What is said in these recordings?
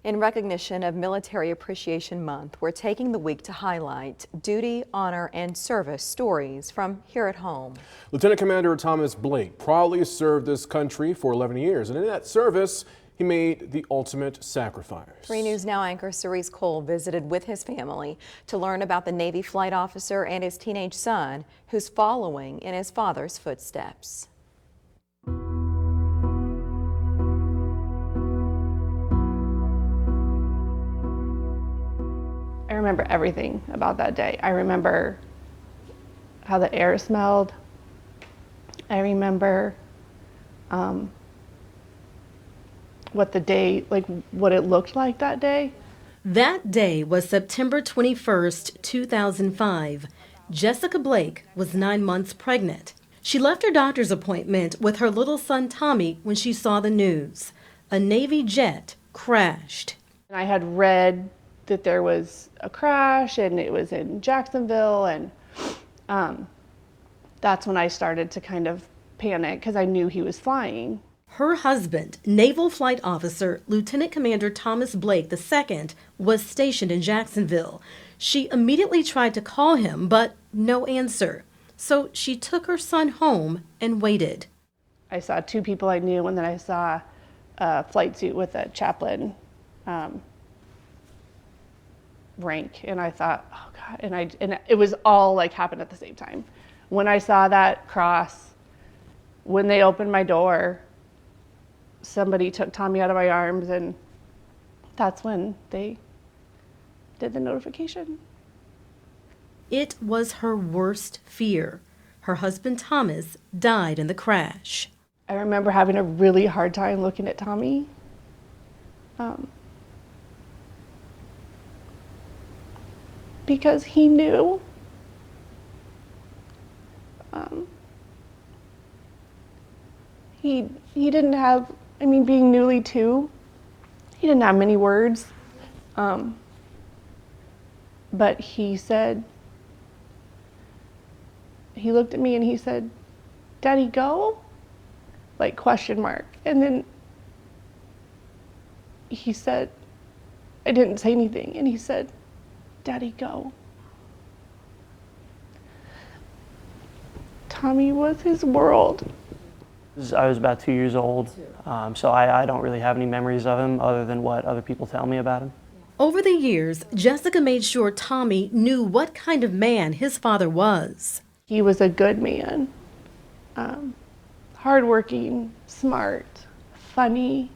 In recognition of Military Appreciation Month, we're taking the week to highlight duty, honor, and service stories from here at home. Lieutenant Commander Thomas Blake proudly served this country for 11 years, and in that service, he made the ultimate sacrifice. 3 News Now anchor Cerise Cole visited with his family to learn about the Navy flight officer and his teenage son, who's following in his father's footsteps. I remember everything about that day. I remember how the air smelled. I remember what the day, what it looked like that day. That day was September 21st, 2005. Jessica Blake was 9 months pregnant. She left her doctor's appointment with her little son Tommy when she saw the news. A Navy jet crashed. And I had read that there was a crash and it was in Jacksonville, and that's when I started to kind of panic because I knew he was flying. Her husband, Naval Flight Officer Lieutenant Commander Thomas Blake II, was stationed in Jacksonville. She immediately tried to call him, but no answer. So she took her son home and waited. I saw 2 people I knew, and then I saw a flight suit with a chaplain rank, and I thought, oh God, and it was all like happened at the same time. When I saw that cross, when they opened my door, somebody took Tommy out of my arms, and that's when they did the notification. It was her worst fear. Her husband Thomas died in the crash. I remember having a really hard time looking at Tommy. Because he knew. He didn't have, being newly 2, he didn't have many words. But he said, he looked at me and he said, "Daddy, go?" Like question mark. And then he said, I didn't say anything, and he said, "Daddy, go." Tommy was his world. I was about 2 years old, so I don't really have any memories of him other than what other people tell me about him. Over the years, Jessica made sure Tommy knew what kind of man his father was. He was a good man, hardworking, smart, funny,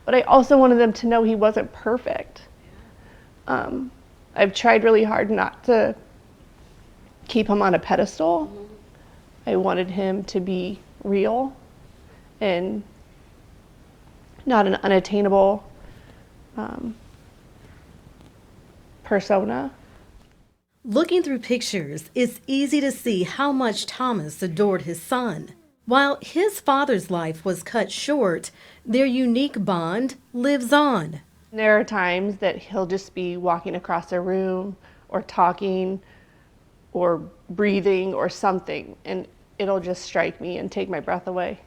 but I also wanted them to know he wasn't perfect. I've tried really hard not to keep him on a pedestal. I wanted him to be real and not an unattainable persona. Looking through pictures, it's easy to see how much Thomas adored his son. While his father's life was cut short, their unique bond lives on. There are times that he'll just be walking across a room or talking or breathing or something, and it'll just strike me and take my breath away.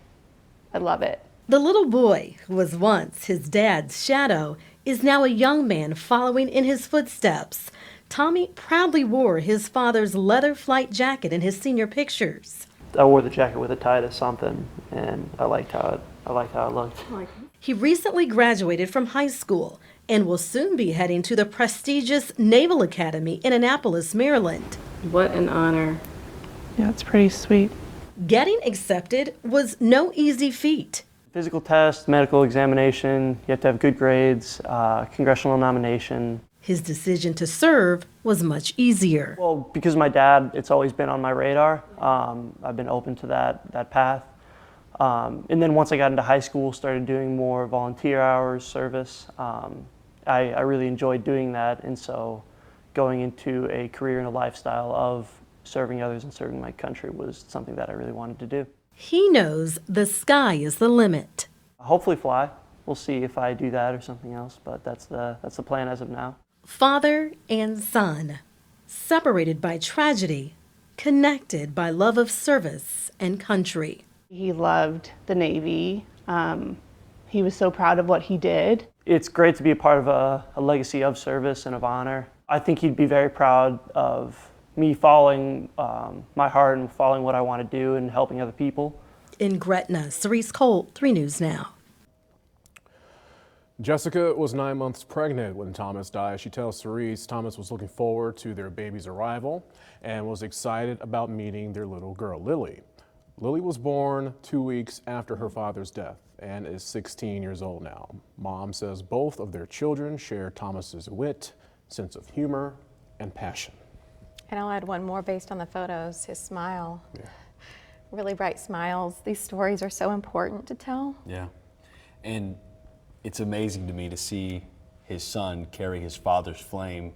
I love it. The little boy who was once his dad's shadow is now a young man following in his footsteps. Tommy proudly wore his father's leather flight jacket in his senior pictures. I wore the jacket with a tie to something, and I liked how it looked. He recently graduated from high school and will soon be heading to the prestigious Naval Academy in Annapolis, Maryland. What an honor. Yeah, it's pretty sweet. Getting accepted was no easy feat. Physical test, medical examination, you have to have good grades, congressional nomination. His decision to serve was much easier. Well, because of my dad, it's always been on my radar. I've been open to that path. And then once I got into high school, started doing more volunteer hours, service. I really enjoyed doing that, and so going into a career and a lifestyle of serving others and serving my country was something that I really wanted to do. He knows the sky is the limit. Hopefully fly. We'll see if I do that or something else, but that's the plan as of now. Father and son, separated by tragedy, connected by love of service and country. He loved the Navy. He was so proud of what he did. It's great to be a part of a legacy of service and of honor. I think he'd be very proud of me following my heart and following what I want to do and helping other people. In Gretna, Cerise Colt, 3 News Now. Jessica was 9 months pregnant when Thomas died. She tells Cerise Thomas was looking forward to their baby's arrival and was excited about meeting their little girl, Lily. Lily was born 2 weeks after her father's death and is 16 years old now. Mom says both of their children share Thomas's wit, sense of humor, and passion. And I'll add one more based on the photos, his smile. Yeah. Really bright smiles. These stories are so important to tell. Yeah. And it's amazing to me to see his son carry his father's flame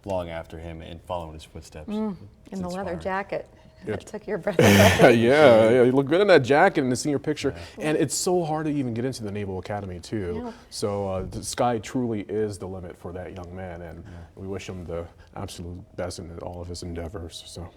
long after him and follow in his footsteps. In It's the leather inspiring. jacket. Yeah. That took your breath away. Yeah, you look good in that jacket and to see your picture. Yeah. And it's so hard to even get into the Naval Academy too. Yeah. So the sky truly is the limit for that young man, and we wish him the absolute best in all of his endeavors. So.